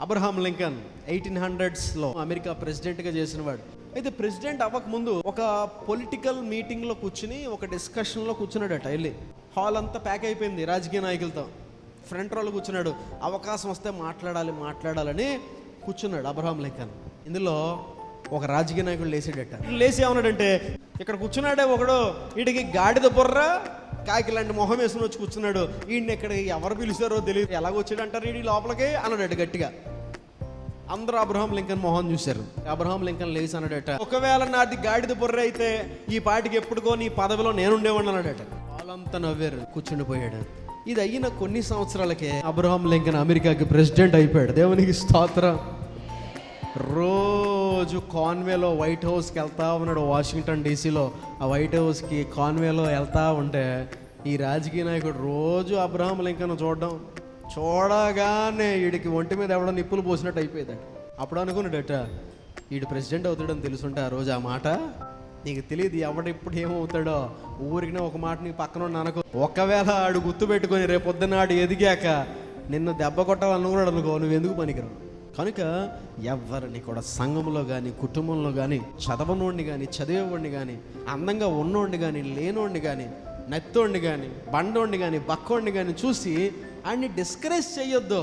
Abraham Lincoln 1800s America ప్రెసిడెంట్గా చేసినవాడు. అయితే ప్రెసిడెంట్ అవ్వకముందు ఒక పొలిటికల్ మీటింగ్లో కూర్చుని ఒక డిస్కషన్లో కూర్చున్నాడట. వెళ్ళి హాల్ అంతా ప్యాక్ అయిపోయింది రాజకీయ నాయకులతో. ఫ్రంట్ రోలో కూర్చున్నాడు. అవకాశం వస్తే మాట్లాడాలని కూర్చున్నాడు అబ్రహాం లింకన్. ఇందులో ఒక రాజకీయ నాయకుడు లేచాడట. లేచి ఏమన్నాడంటే, ఇక్కడ కూర్చున్నాడే ఒకడు, వీడికి గాడిద బుర్ర కాకి లాంటి మొహం వేసుకుని వచ్చి కూర్చున్నాడు, వీడిని ఇక్కడ ఎవరు పిలిచారో తెలియదు, ఎలాగొచ్చాడు అంటారు వీడి లోపలికి అన్నాడట గట్టిగా. అందరూ అబ్రహాం లింకన్ మొహం చూశారు. అబ్రహాం లింకన్ లేచి అన్నాడట, ఒకవేళ నాది గాడిద బుర్ర అయితే ఈ పాటికి ఎప్పుడుకో నీ పదవిలో నేనుండేవాడిని అన్నాడట. వాళ్ళంతా నవ్వారు, కూర్చుండిపోయాడు. ఇది అయిన కొన్ని సంవత్సరాలకే అబ్రహాం లింకన్ అమెరికాకి ప్రెసిడెంట్ అయిపోయాడు. దేవునికి స్తోత్రం. రోజు కాన్వేలో వైట్ హౌస్కి వెళ్తా ఉన్నాడు. వాషింగ్టన్ డీసీలో ఆ వైట్ హౌస్కి కాన్వేలో వెళ్తా ఉంటే ఈ రాజకీయ నాయకుడు రోజు అబ్రహాం లింకన్ చూడగానే వీడికి ఒంటి మీద ఎవడో నిప్పులు పోసినట్టు అయిపోయేదట. అప్పుడు అనుకున్నాడట, వీడు ప్రెసిడెంట్ అవుతాడని తెలుసుంటే ఆ రోజు ఆ మాట నీకు తెలియదు, ఎవడెప్పుడు ఏమవుతాడో. ఊరికినే ఒక మాట నీ పక్కన అనుకో, ఒకవేళ ఆడు గుర్తు పెట్టుకొని రేపొద్దున ఆడు ఎదిగాక నిన్ను దెబ్బ కొట్టాలని కూడా అనుకో, నువ్వు ఎందుకు పనికిరావు. కనుక ఎవరిని కూడా సంఘంలో కానీ కుటుంబంలో కానీ చదవనోడిని కానీ చదివేవాడిని కానీ అందంగా ఉన్నోడిని కానీ లేనోడిని కానీ నత్తోడిని కానీ బండోడిని కానీ బక్కోడిని కానీ చూసి ఆయన్ని డిస్కరేజ్ చేయొద్దు.